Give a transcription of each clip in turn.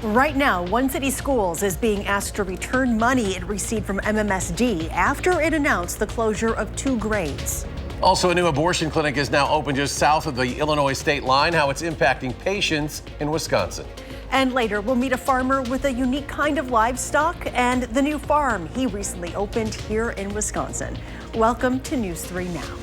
Right now, One City Schools is being asked to return money it received from MMSD after it announced the closure of 2 grades. Also, a new abortion clinic is now open just south of the Illinois state line, how it's impacting patients in Wisconsin. And later, we'll meet a farmer with a unique kind of livestock and the new farm he recently opened here in Wisconsin. Welcome to News 3 Now.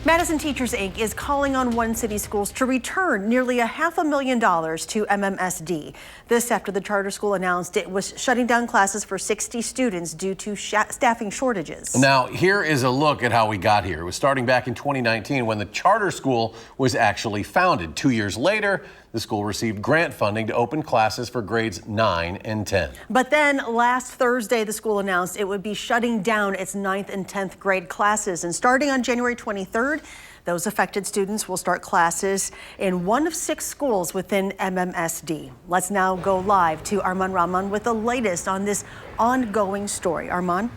Madison Teachers, Inc. is calling on One City Schools to return nearly $500,000 to MMSD. This after the charter school announced it was shutting down classes for 60 students due to staffing shortages. Now, here is a look at how we got here. It was starting back in 2019 when the charter school was actually founded. 2 years later, the school received grant funding to open classes for grades 9 and 10. But then last Thursday, the school announced it would be shutting down its 9th and 10th grade classes. And starting on January 23rd, those affected students will start classes in one of 6 schools within MMSD. Let's now go live to Arman Rahman with the latest on this ongoing story. Arman?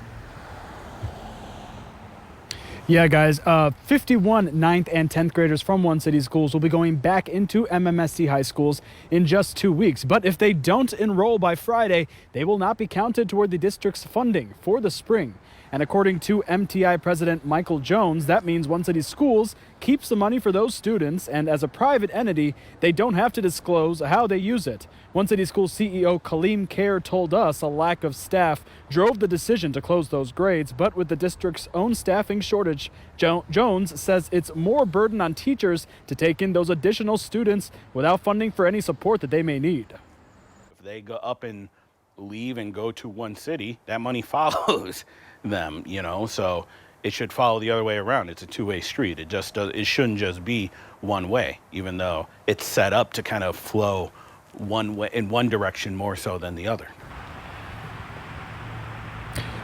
Yeah, guys, 51 9th and 10th graders from One City Schools will be going back into MMSD high schools in just 2 weeks. But if they don't enroll by Friday, they will not be counted toward the district's funding for the spring. And according to MTI President Michael Jones, that means One City Schools keeps the money for those students, and as a private entity, they don't have to disclose how they use it. One City Schools CEO Kaleem Kher told us a lack of staff drove the decision to close those grades, but with the district's own staffing shortage, Jones says it's more burden on teachers to take in those additional students without funding for any support that they may need. If they go up and leave and go to One City, that money follows them, so it should follow the other way around. It's a two-way street. It shouldn't just be one way, even though it's set up to kind of flow one way in one direction more so than the other.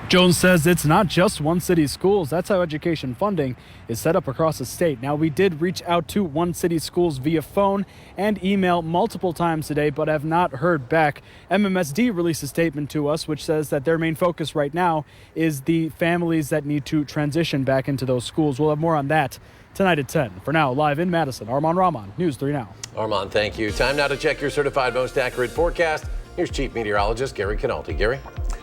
Jones says it's not just One City Schools. That's how education funding is set up across the state. Now, we did reach out to One City Schools via phone and email multiple times today, but have not heard back. MMSD released a statement to us which says that their main focus right now is the families that need to transition back into those schools. We'll have more on that tonight at 10. For now, live in Madison, Arman Rahman, News 3 Now. Arman, thank you. Time now to check your certified most accurate forecast. Here's Chief Meteorologist Gary Canalti. Gary?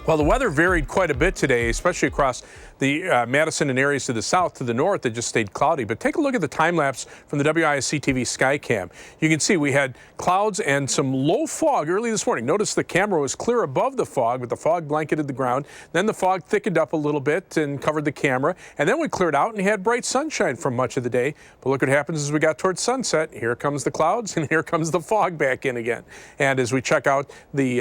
Well, the weather varied quite a bit today, especially across the Madison and areas to the south. To the north, it just stayed cloudy. But take a look at the time lapse from the WISC-TV Skycam. You can see we had clouds and some low fog early this morning. Notice the camera was clear above the fog, but the fog blanketed the ground. Then the fog thickened up a little bit and covered the camera. And then we cleared out and had bright sunshine for much of the day. But look what happens as we got towards sunset. Here comes the clouds and here comes the fog back in again. And as we check out the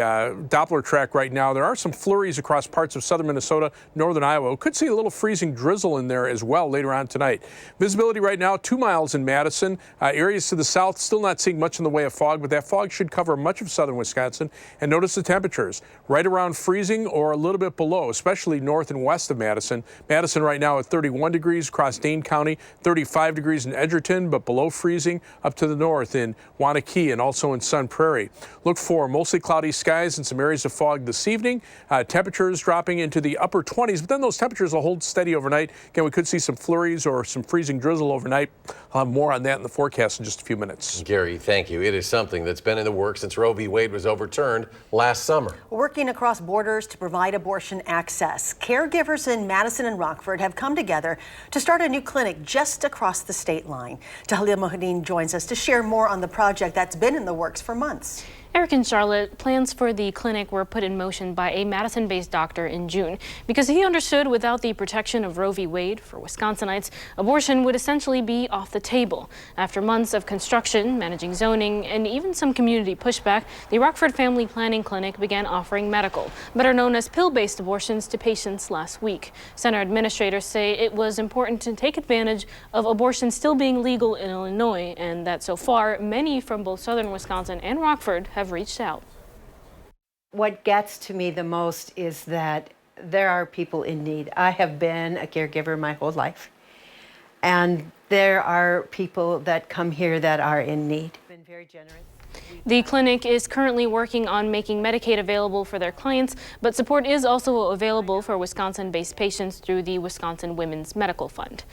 Doppler track right now, there are some flurries across parts of southern Minnesota, northern Iowa. We could see a little freezing drizzle in there as well later on tonight. Visibility right now, 2 miles in Madison. Areas to the south, still not seeing much in the way of fog, but that fog should cover much of southern Wisconsin. And notice the temperatures right around freezing or a little bit below, especially north and west of Madison. Madison right now at 31 degrees across Dane County, 35 degrees in Edgerton, but below freezing up to the north in Waunakee and also in Sun Prairie. Look for mostly cloudy skies and some areas of fog this evening. Temperatures dropping into the upper 20s, but then those temperatures will hold steady overnight. Again, we could see some flurries or some freezing drizzle overnight. I'll have more on that in the forecast in just a few minutes. Gary, thank you. It is something that's been in the works since Roe v. Wade was overturned last summer. Working across borders to provide abortion access, caregivers in Madison and Rockford have come together to start a new clinic just across the state line. Tahalil Mohideen joins us to share more on the project that's been in the works for months. Eric and Charlotte, plans for the clinic were put in motion by a Madison-based doctor in June because he understood without the protection of Roe v. Wade for Wisconsinites, abortion would essentially be off the table. After months of construction, managing zoning, and even some community pushback, the Rockford Family Planning Clinic began offering medical, better known as pill-based abortions, to patients last week. Center administrators say it was important to take advantage of abortion still being legal in Illinois, and that so far, many from both southern Wisconsin and Rockford have reached out. What gets to me the most is that there are people in need. I have been a caregiver my whole life, and there are people that come here that are in need. Been very generous. The clinic is currently working on making Medicaid available for their clients, but support is also available for Wisconsin-based patients through the Wisconsin Women's Medical Fund.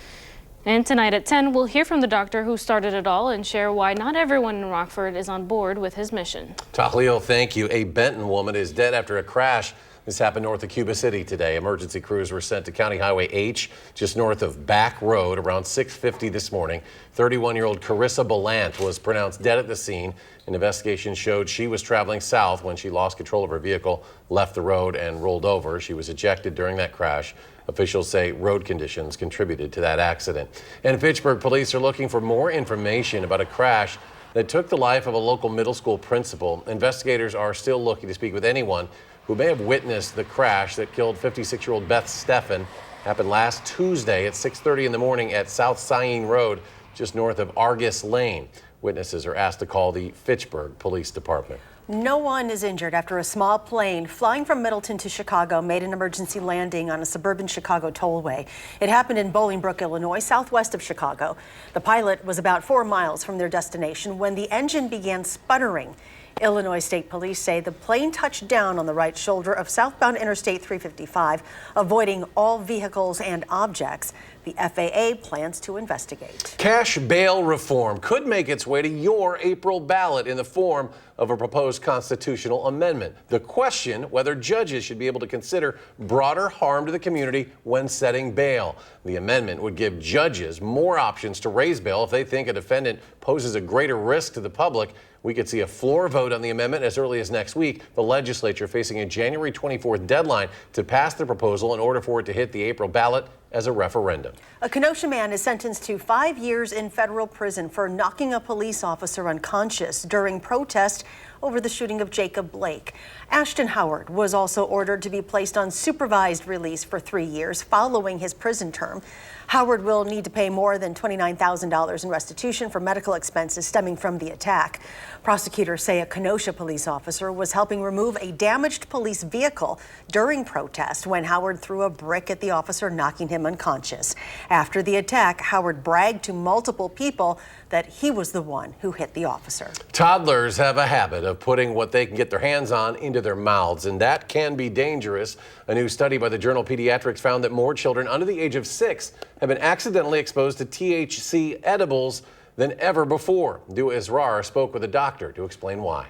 And tonight at 10, we'll hear from the doctor who started it all and share why not everyone in Rockford is on board with his mission. Tahlil, thank you. A Benton woman is dead after a crash. This happened north of Cuba City today. Emergency crews were sent to County Highway H, just north of Back Road, around 6:50 this morning. 31-year-old Carissa Belant was pronounced dead at the scene. An investigation showed she was traveling south when she lost control of her vehicle, left the road, and rolled over. She was ejected during that crash. Officials say road conditions contributed to that accident. And Fitchburg police are looking for more information about a crash that took the life of a local middle school principal. Investigators are still looking to speak with anyone who may have witnessed the crash that killed 56-year-old Beth Steffen. Happened last Tuesday at 6:30 in the morning at South Cyene Road, just north of Argus Lane. Witnesses are asked to call the Fitchburg Police Department. No one is injured after a small plane flying from Middleton to Chicago made an emergency landing on a suburban Chicago tollway. It happened in Bolingbrook, Illinois, southwest of Chicago. The pilot was about 4 miles from their destination when the engine began sputtering. Illinois State Police say the plane touched down on the right shoulder of southbound Interstate 355, avoiding all vehicles and objects. The FAA plans to investigate. Cash bail reform could make its way to your April ballot in the form of a proposed constitutional amendment. The question, whether judges should be able to consider broader harm to the community when setting bail. The amendment would give judges more options to raise bail if they think a defendant poses a greater risk to the public. We could see a floor vote on the amendment as early as next week. The legislature facing a January 24th deadline to pass the proposal in order for it to hit the April ballot as a referendum. A Kenosha man is sentenced to 5 years in federal prison for knocking a police officer unconscious during protest over the shooting of Jacob Blake. Ashton Howard was also ordered to be placed on supervised release for 3 years following his prison term. Howard will need to pay more than $29,000 in restitution for medical expenses stemming from the attack. Prosecutors say a Kenosha police officer was helping remove a damaged police vehicle during protest when Howard threw a brick at the officer, knocking him unconscious. After the attack, Howard bragged to multiple people that he was the one who hit the officer. Toddlers have a habit of putting what they can get their hands on into their mouths, and that can be dangerous. A new study by the journal Pediatrics found that more children under the age of 6 have been accidentally exposed to THC edibles than ever before. Dua Israr spoke with a doctor to explain why.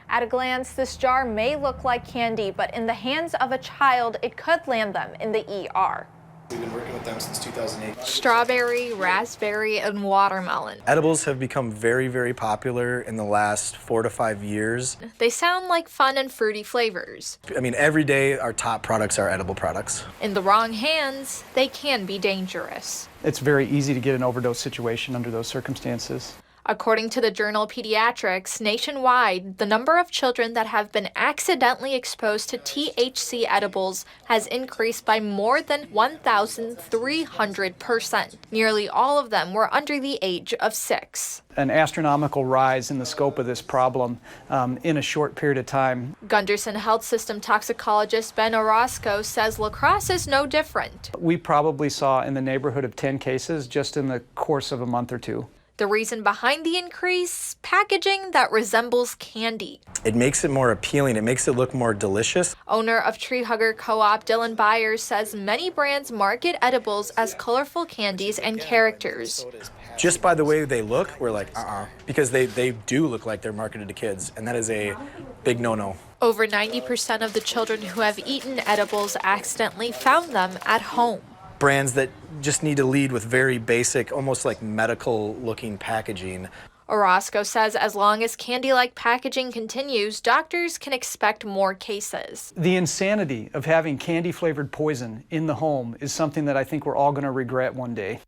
At a glance, this jar may look like candy, but in the hands of a child, it could land them in the ER. We've been working with them since 2008. Strawberry, raspberry, and watermelon. Edibles have become very, very popular in the last 4 to 5 years. They sound like fun and fruity flavors. I mean, every day our top products are edible products. In the wrong hands, they can be dangerous. It's very easy to get an overdose situation under those circumstances. According to the journal Pediatrics, nationwide, the number of children that have been accidentally exposed to THC edibles has increased by more than 1,300%. Nearly all of them were under the age of 6. An astronomical rise in the scope of this problem in a short period of time. Gunderson Health System toxicologist Ben Orozco says La Crosse is no different. We probably saw in the neighborhood of 10 cases just in the course of a month or two. The reason behind the increase? Packaging that resembles candy. It makes it more appealing. It makes it look more delicious. Owner of Tree Hugger Co-op Dylan Byers says many brands market edibles as colorful candies and characters. Just by the way they look, we're like, because they do look like they're marketed to kids, and that is a big no-no. Over 90% of the children who have eaten edibles accidentally found them at home. Brands that just need to lead with very basic, almost like medical-looking packaging. Orozco says as long as candy-like packaging continues, doctors can expect more cases. The insanity of having candy-flavored poison in the home is something that I think we're all going to regret one day.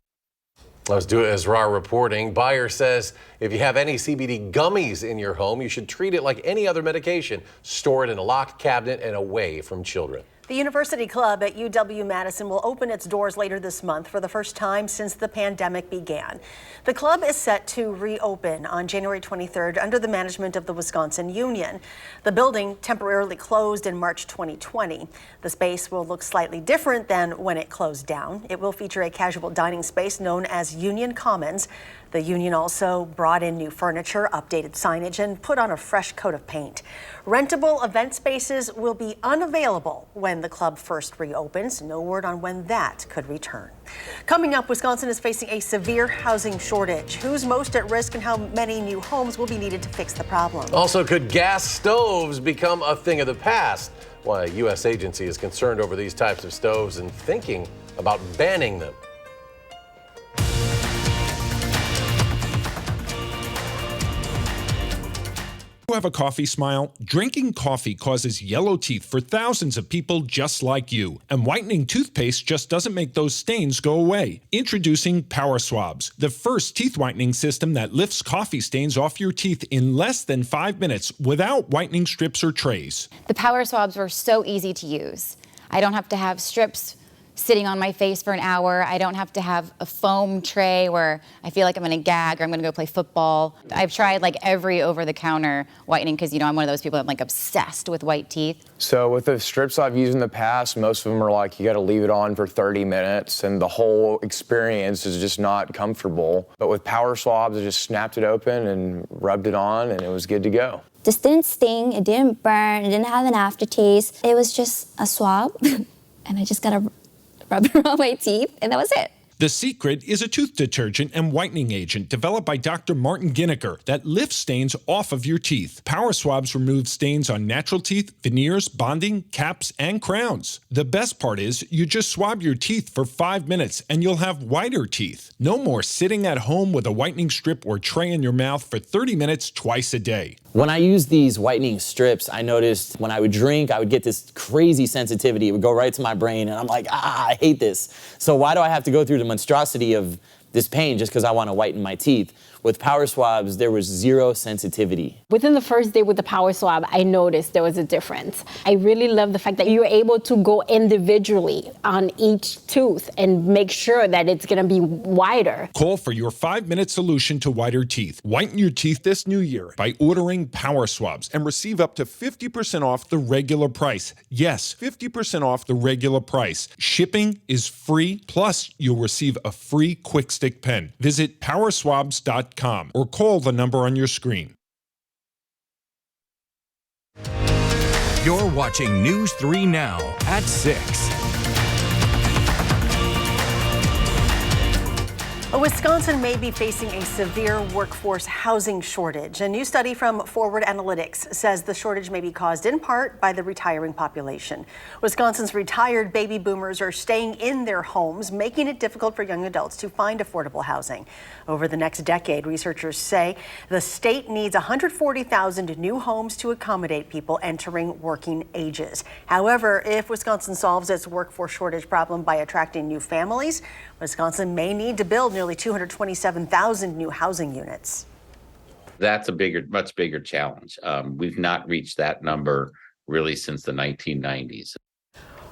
Let's do it as Ra reporting. Bayer says if you have any CBD gummies in your home, you should treat it like any other medication. Store it in a locked cabinet and away from children. The University Club at UW-Madison will open its doors later this month for the first time since the pandemic began. The club is set to reopen on January 23rd under the management of the Wisconsin Union. The building temporarily closed in March 2020. The space will look slightly different than when it closed down. It will feature a casual dining space known as Union Commons. The union also brought in new furniture, updated signage, and put on a fresh coat of paint. Rentable event spaces will be unavailable when the club first reopens. No word on when that could return. Coming up, Wisconsin is facing a severe housing shortage. Who's most at risk and how many new homes will be needed to fix the problem? Also, could gas stoves become a thing of the past? Why a U.S. agency is concerned over these types of stoves and thinking about banning them. You have a coffee smile? Drinking coffee causes yellow teeth for thousands of people just like you. And whitening toothpaste just doesn't make those stains go away. Introducing Power Swabs, the first teeth whitening system that lifts coffee stains off your teeth in less than 5 minutes without whitening strips or trays. The Power Swabs were so easy to use. I don't have to have strips sitting on my face for an hour. I don't have to have a foam tray where I feel like I'm gonna gag or I'm gonna go play football. I've tried like every over-the-counter whitening because, you know, I'm one of those people that's like obsessed with white teeth. So with the strips I've used in the past, most of them are like, you gotta leave it on for 30 minutes and the whole experience is just not comfortable. But with Power Swabs, I just snapped it open and rubbed it on and it was good to go. This didn't sting, it didn't burn, it didn't have an aftertaste. It was just a swab and I just gotta rub it on my teeth, and that was it. The Secret is a tooth detergent and whitening agent developed by Dr. Martin Ginniker that lifts stains off of your teeth. Power Swabs remove stains on natural teeth, veneers, bonding, caps, and crowns. The best part is you just swab your teeth for 5 minutes and you'll have whiter teeth. No more sitting at home with a whitening strip or tray in your mouth for 30 minutes twice a day. When I used these whitening strips, I noticed when I would drink, I would get this crazy sensitivity. It would go right to my brain, and I'm like, I hate this. So why do I have to go through the monstrosity of this pain just because I want to whiten my teeth? With Power Swabs, there was zero sensitivity. Within the first day with the Power Swab, I noticed there was a difference. I really love the fact that you're able to go individually on each tooth and make sure that it's going to be wider. Call for your 5-minute solution to whiter teeth. Whiten your teeth this new year by ordering Power Swabs and receive up to 50% off the regular price. Yes, 50% off the regular price. Shipping is free, plus you'll receive a free Quick Stick pen. Visit powerswabs.com or call the number on your screen. You're watching News 3 Now at 6. Wisconsin may be facing a severe workforce housing shortage. A new study from Forward Analytics says the shortage may be caused in part by the retiring population. Wisconsin's retired baby boomers are staying in their homes, making it difficult for young adults to find affordable housing. Over the next decade, researchers say the state needs 140,000 new homes to accommodate people entering working ages. However, if Wisconsin solves its workforce shortage problem by attracting new families, Wisconsin may need to build nearly 227,000 new housing units. That's a much bigger challenge. We've not reached that number really since the 1990s.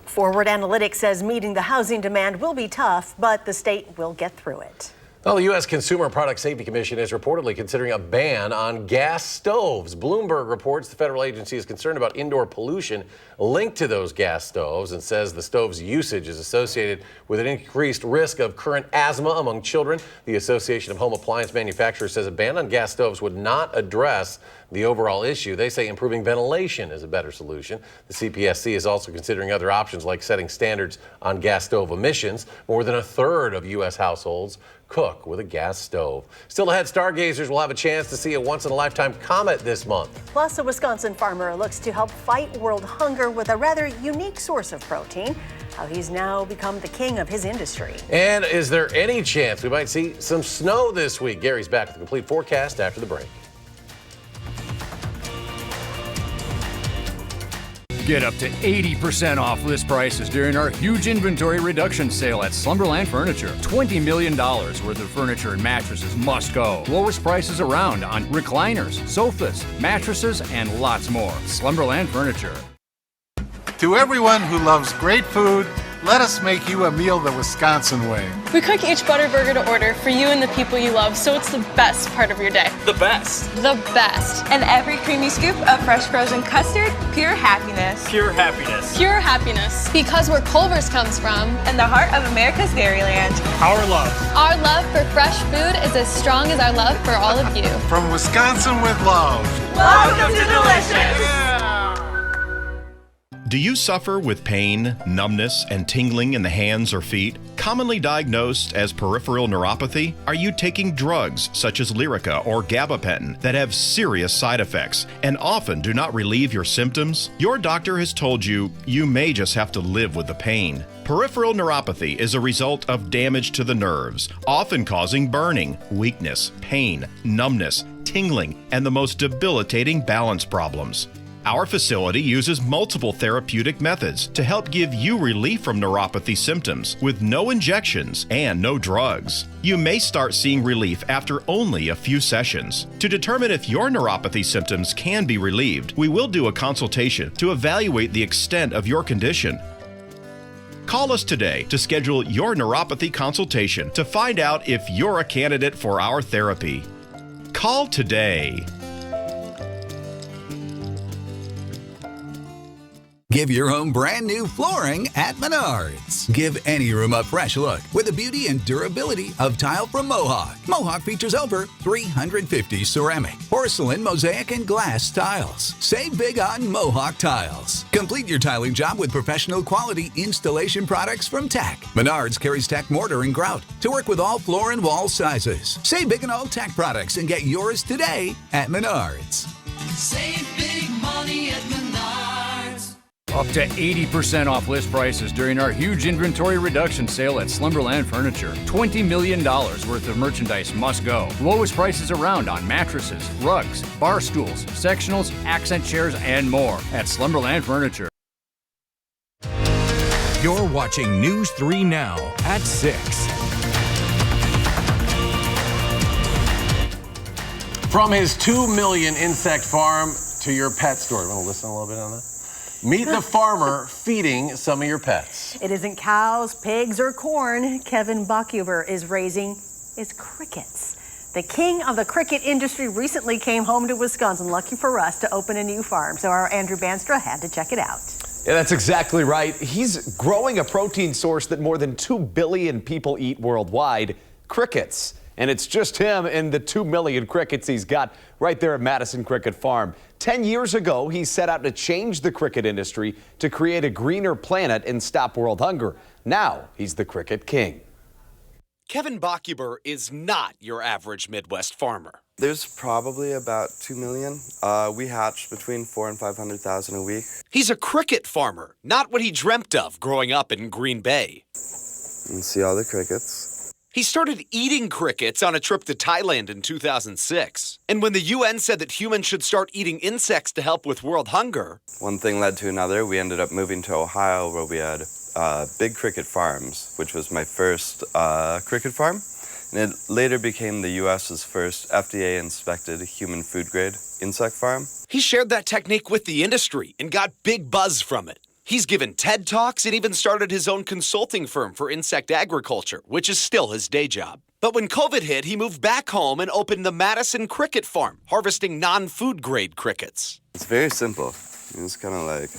Forward Analytics says meeting the housing demand will be tough, but the state will get through it. Well, the U.S. Consumer Product Safety Commission is reportedly considering a ban on gas stoves. Bloomberg reports the federal agency is concerned about indoor pollution linked to those gas stoves and says the stove's usage is associated with an increased risk of current asthma among children. The Association of Home Appliance Manufacturers says a ban on gas stoves would not address the overall issue. They say improving ventilation is a better solution. The CPSC is also considering other options like setting standards on gas stove emissions. More than a third of U.S. households cook with a gas stove. Still ahead, stargazers will have a chance to see a once-in-a-lifetime comet this month. Plus, a Wisconsin farmer looks to help fight world hunger with a rather unique source of protein. How he's now become the king of his industry. And is there any chance we might see some snow this week? Gary's back with the complete forecast after the break. Get up to 80% off list prices during our huge inventory reduction sale at Slumberland Furniture. $20 million worth of furniture and mattresses must go. Lowest prices around on recliners, sofas, mattresses, and lots more. Slumberland Furniture. To everyone who loves great food let us make you a meal the Wisconsin way. We cook each butter burger to order for you and the people you love, so it's the best part of your day. The best. The best. And every creamy scoop of fresh frozen custard, pure happiness. Pure happiness. Pure happiness. Because where Culver's comes from. And the heart of America's Dairyland. Our love. Our love for fresh food is as strong as our love for all of you. From Wisconsin with love. Welcome to Delicious. Do you suffer with pain, numbness, and tingling in the hands or feet? Commonly diagnosed as peripheral neuropathy? Are you taking drugs such as Lyrica or gabapentin that have serious side effects and often do not relieve your symptoms? Your doctor has told you you may just have to live with the pain. Peripheral neuropathy is a result of damage to the nerves, often causing burning, weakness, pain, numbness, tingling, and the most debilitating balance problems. Our facility uses multiple therapeutic methods to help give you relief from neuropathy symptoms with no injections and no drugs. You may start seeing relief after only a few sessions. To determine if your neuropathy symptoms can be relieved, we will do a consultation to evaluate the extent of your condition. Call us today to schedule your neuropathy consultation to find out if you're a candidate for our therapy. Call today. Give your home brand new flooring at Menards. Give any room a fresh look with the beauty and durability of tile from Mohawk. Mohawk features over 350 ceramic, porcelain, mosaic, and glass tiles. Save big on Mohawk tiles. Complete your tiling job with professional quality installation products from Tech. Menards carries Tech mortar and grout to work with all floor and wall sizes. Save big on all Tech products and get yours today at Menards. Save big money at Menards. Up to 80% off list prices during our huge inventory reduction sale at Slumberland Furniture. $20 million worth of merchandise must go. Lowest prices around on mattresses, rugs, bar stools, sectionals, accent chairs, and more at Slumberland Furniture. You're watching News 3 Now at 6. From his 2 million insect farm to your pet store. Want to listen a little bit on that? Meet the farmer feeding some of your pets. It isn't cows, pigs, or corn Kevin Bachhuber is raising is crickets. The king of the cricket industry recently came home to Wisconsin, lucky for us, to open a new farm. So our Andrew Banstra had to check it out. Yeah, that's exactly right. He's growing a protein source that more than 2 billion people eat worldwide, crickets. And it's just him and the 2 million crickets he's got right there at Madison Cricket Farm. 10 years ago, he set out to change the cricket industry to create a greener planet and stop world hunger. Now he's the cricket king. Kevin Bachhuber is not your average Midwest farmer. There's probably about 2 million. We hatch between 400,000 and 500,000 a week. He's a cricket farmer, not what he dreamt of growing up in Green Bay. You can see all the crickets. He started eating crickets on a trip to Thailand in 2006. And when the UN said that humans should start eating insects to help with world hunger, one thing led to another. We ended up moving to Ohio where we had big cricket farms, which was my first cricket farm. And it later became the U.S.'s first FDA-inspected human food-grade insect farm. He shared that technique with the industry and got big buzz from it. He's given TED Talks and even started his own consulting firm for insect agriculture, which is still his day job. But when COVID hit, he moved back home and opened the Madison Cricket Farm, harvesting non-food grade crickets. It's very simple. It's kind of like...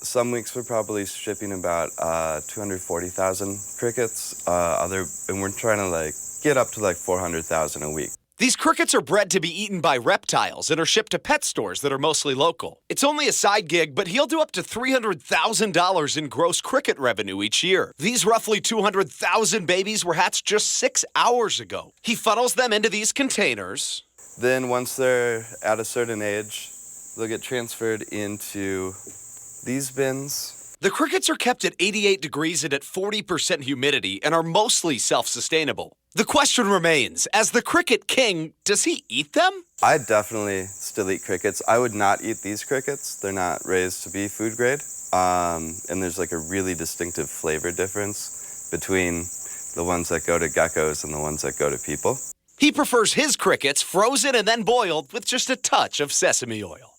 Some weeks we're probably shipping about 240,000 crickets, and we're trying to get up to 400,000 a week. These crickets are bred to be eaten by reptiles and are shipped to pet stores that are mostly local. It's only a side gig, but he'll do up to $300,000 in gross cricket revenue each year. These roughly 200,000 babies were hatched just 6 hours ago. He funnels them into these containers. Then once they're at a certain age, they'll get transferred into these bins. The crickets are kept at 88 degrees and at 40% humidity and are mostly self-sustainable. The question remains, as the cricket king, does he eat them? I definitely still eat crickets. I would not eat these crickets. They're not raised to be food grade. And there's a really distinctive flavor difference between the ones that go to geckos and the ones that go to people. He prefers his crickets frozen and then boiled with just a touch of sesame oil.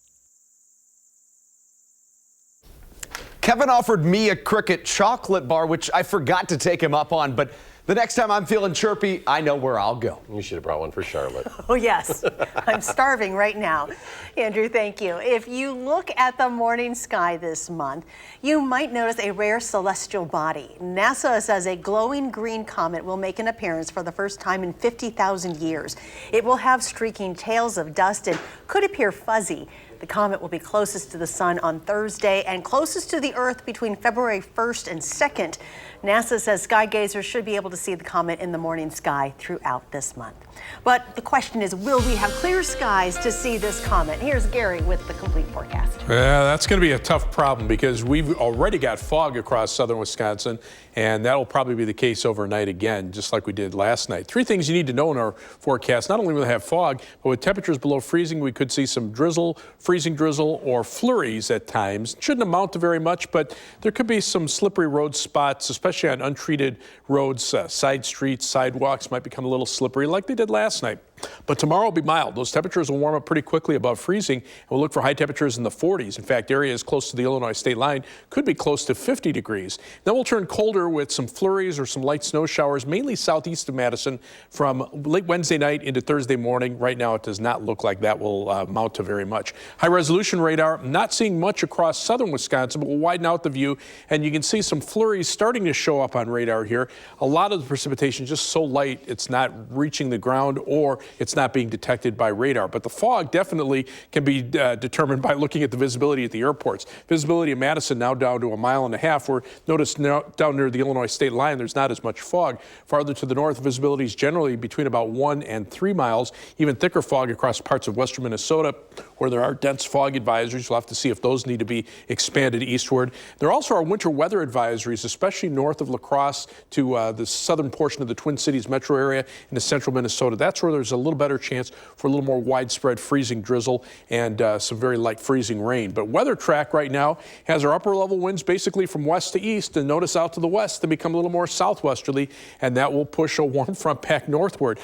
Kevin offered me a Cricket chocolate bar, which I forgot to take him up on, but the next time I'm feeling chirpy, I know where I'll go. You should have brought one for Charlotte. Oh, yes. I'm starving right now. Andrew, thank you. If you look at the morning sky this month, you might notice a rare celestial body. NASA says a glowing green comet will make an appearance for the first time in 50,000 years. It will have streaking tails of dust and could appear fuzzy. The comet will be closest to the sun on Thursday and closest to the Earth between February 1st and 2nd. NASA says sky gazers should be able to see the comet in the morning sky throughout this month. But the question is, will we have clear skies to see this comet? Here's Gary with the complete forecast. Yeah, that's going to be a tough problem because we've already got fog across southern Wisconsin, and that'll probably be the case overnight again, just like we did last night. Three things you need to know in our forecast. Not only will we have fog, but with temperatures below freezing, we could see some drizzle, freezing drizzle, or flurries at times. Shouldn't amount to very much, but there could be some slippery road spots, especially on untreated roads. Side streets, sidewalks might become a little slippery like they did last night. But tomorrow will be mild. Those temperatures will warm up pretty quickly above freezing, and we'll look for high temperatures in the 40s. In fact, areas close to the Illinois state line could be close to 50 degrees. Then we'll turn colder with some flurries or some light snow showers, mainly southeast of Madison from late Wednesday night into Thursday morning. Right now, it does not look like that will amount to very much. High-resolution radar, not seeing much across southern Wisconsin, but we'll widen out the view, and you can see some flurries starting to show up on radar here. A lot of the precipitation is just so light, it's not reaching the ground or it's not being detected by radar. But the fog definitely can be determined by looking at the visibility at the airports. Visibility in Madison now down to 1.5 miles. Where notice now down near the Illinois state line, there's not as much fog. Farther to the north, visibility is generally between about 1 and 3 miles. Even thicker fog across parts of western Minnesota where there are dense fog advisories. We'll have to see if those need to be expanded eastward. There also are winter weather advisories, especially north of La Crosse to the southern portion of the Twin Cities metro area into central Minnesota. That's where there's a little better chance for a little more widespread freezing drizzle and some very light freezing rain. But Weather Track right now has our upper level winds basically from west to east, and notice out to the west they become a little more southwesterly, and that will push a warm front back northward.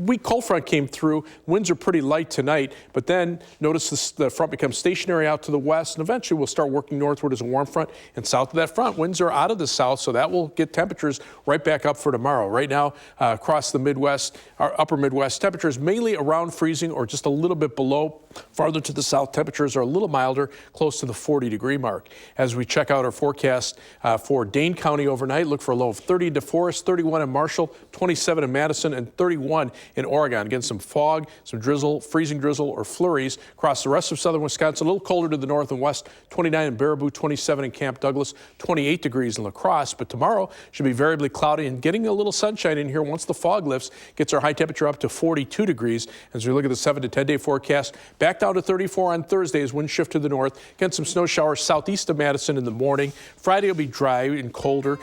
Weak cold front came through. Winds are pretty light tonight, but then notice the front becomes stationary out to the west, and eventually we'll start working northward as a warm front, and south of that front winds are out of the south, so that will get temperatures right back up for tomorrow. Right now across the Midwest, our upper Midwest, temperatures mainly around freezing or just a little bit below. Farther to the south, temperatures are a little milder, close to the 40-degree mark. As we check out our forecast for Dane County overnight, look for a low of 30 in DeForest, 31 in Marshall, 27 in Madison, and 31 in Oregon. Again, some fog, some drizzle, freezing drizzle, or flurries across the rest of southern Wisconsin. A little colder to the north and west, 29 in Baraboo, 27 in Camp Douglas, 28 degrees in La Crosse. But tomorrow should be variably cloudy and getting a little sunshine in here once the fog lifts, gets our high temperature up to 42 degrees. As we look at the 7 to 10-day forecast, back down to 34 on Thursday as winds shift to the north. Again, some snow showers southeast of Madison in the morning. Friday will be dry and colder.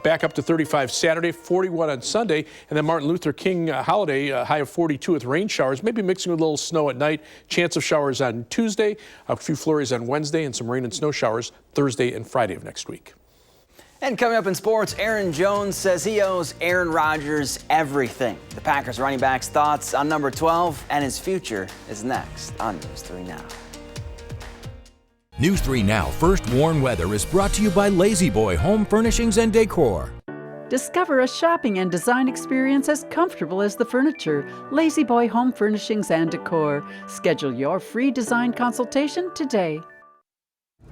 Back up to 35 Saturday, 41 on Sunday, and then Martin Luther King holiday, high of 42 with rain showers, maybe mixing with a little snow at night. Chance of showers on Tuesday, a few flurries on Wednesday, and some rain and snow showers Thursday and Friday of next week. And coming up in sports, Aaron Jones says he owes Aaron Rodgers everything. The Packers running back's thoughts on number 12 and his future is next on News 3 Now. News 3 Now First Warn Weather is brought to you by Lazy Boy Home Furnishings and Decor. Discover a shopping and design experience as comfortable as the furniture. Lazy Boy Home Furnishings and Decor. Schedule your free design consultation today.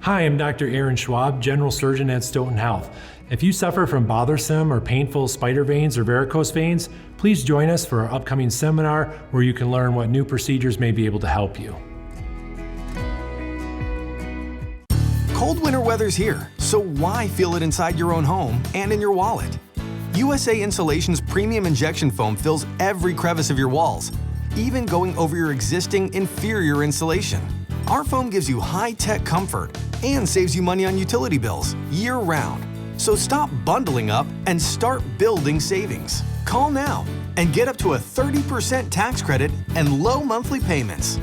Hi, I'm Dr. Aaron Schwab, General Surgeon at Stoughton Health. If you suffer from bothersome or painful spider veins or varicose veins, please join us for our upcoming seminar where you can learn what new procedures may be able to help you. Cold winter weather's here, so why feel it inside your own home and in your wallet? USA Insulation's premium injection foam fills every crevice of your walls, even going over your existing inferior insulation. Our foam gives you high-tech comfort and saves you money on utility bills year-round. So stop bundling up and start building savings. Call now and get up to a 30% tax credit and low monthly payments.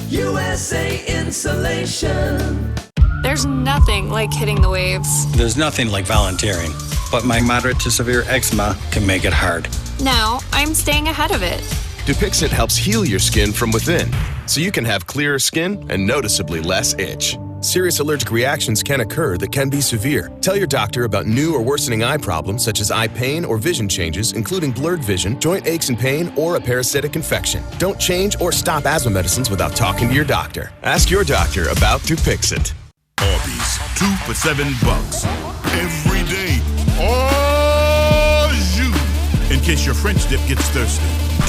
USA Insulation. There's nothing like hitting the waves. There's nothing like volunteering, but my moderate to severe eczema can make it hard. Now, I'm staying ahead of it. Dupixent helps heal your skin from within, so you can have clearer skin and noticeably less itch. Serious allergic reactions can occur that can be severe. Tell your doctor about new or worsening eye problems such as eye pain or vision changes, including blurred vision, joint aches and pain, or a parasitic infection. Don't change or stop asthma medicines without talking to your doctor. Ask your doctor about Dupixent. Arby's, 2 for $7. Every day. Oh, you! In case your French dip gets thirsty.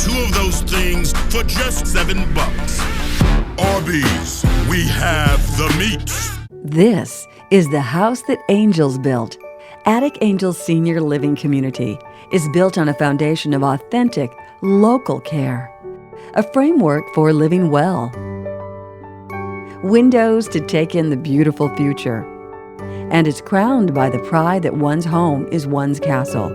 2 of those things for just $7. Arby's, we have the meat. This is the house that Angels built. Attic Angels Senior Living Community is built on a foundation of authentic, local care. A framework for living well. Windows to take in the beautiful future. And it's crowned by the pride that one's home is one's castle.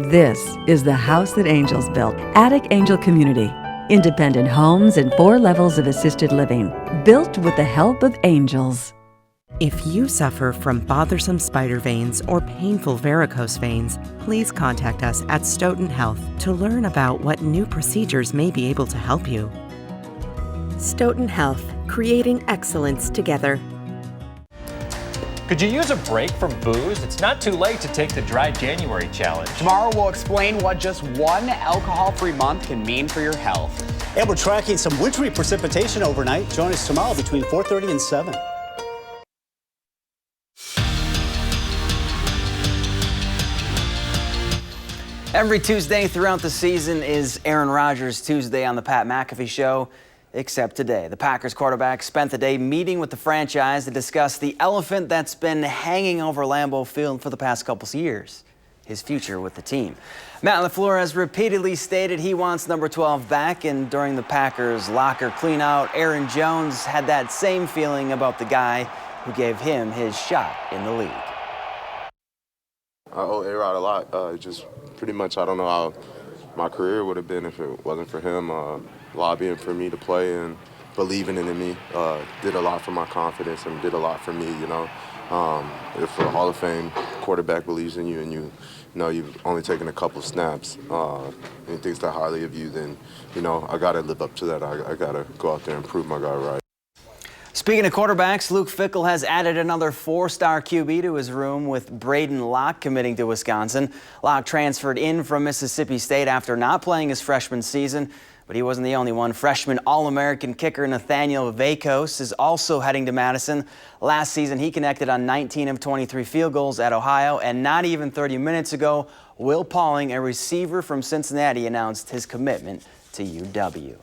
This is the house that Angels built. Attic Angel Community. Independent homes and 4 levels of assisted living. Built with the help of angels. If you suffer from bothersome spider veins or painful varicose veins, please contact us at Stoughton Health to learn about what new procedures may be able to help you. Stoughton Health, creating excellence together. Could you use a break from booze? It's not too late to take the Dry January challenge. Tomorrow we'll explain what just one alcohol-free month can mean for your health. And we're tracking some wintry precipitation overnight. Join us tomorrow between 4:30 and 7. Every Tuesday throughout the season is Aaron Rodgers Tuesday on the Pat McAfee Show. Except today, the Packers quarterback spent the day meeting with the franchise to discuss the elephant that's been hanging over Lambeau Field for the past couple of years, his future with the team. Matt LaFleur has repeatedly stated he wants number 12 back, and during the Packers locker cleanout, Aaron Jones had that same feeling about the guy who gave him his shot in the league. I owe A-Rod a lot. Just pretty much, I don't know how my career would have been if it wasn't for him. Lobbying for me to play and believing in me, did a lot for my confidence and did a lot for me, you know. If a Hall of Fame quarterback believes in you and you know you've only taken a couple snaps and he thinks that highly of you, then, you know, I got to live up to that. I got to go out there and prove my guy right. Speaking of quarterbacks, Luke Fickell has added another 4-star QB to his room with Braden Locke committing to Wisconsin. Locke transferred in from Mississippi State after not playing his freshman season. But he wasn't the only one. Freshman All-American kicker Nathaniel Vakos is also heading to Madison. Last season, he connected on 19 of 23 field goals at Ohio. And not even 30 minutes ago, Will Pauling, a receiver from Cincinnati, announced his commitment to UW.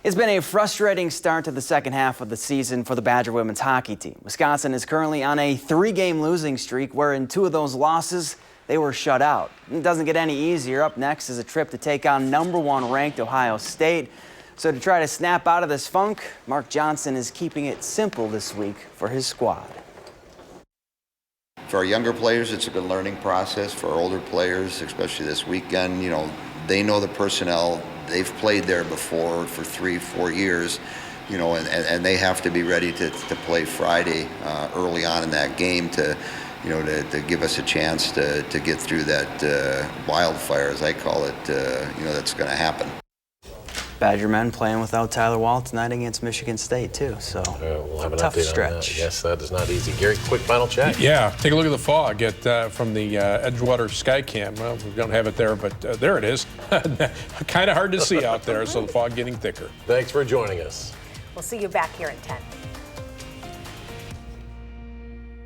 It's been a frustrating start to the second half of the season for the Badger women's hockey team. Wisconsin is currently on a 3-game losing streak, where in 2 of those losses, they were shut out. It doesn't get any easier. Up next is a trip to take on number 1 ranked Ohio State. So to try to snap out of this funk, Mark Johnson is keeping it simple this week for his squad. For our younger players, it's a good learning process. For our older players, especially this weekend, you know, they know the personnel. They've played there before for 3-4 years, you know, and they have to be ready to play Friday early on in that game to, you know, to give us a chance to get through that wildfire, as I call it, you know, that's going to happen. Badger men playing without Tyler Wall tonight against Michigan State, too. So we'll have an tough update stretch. on that. Yes, that is not easy. Gary, quick final check. Yeah, take a look at the fog from the Edgewater Skycam. Well, we don't have it there, but there it is. Kind of hard to see out there, so the fog getting thicker. Thanks for joining us. We'll see you back here at 10.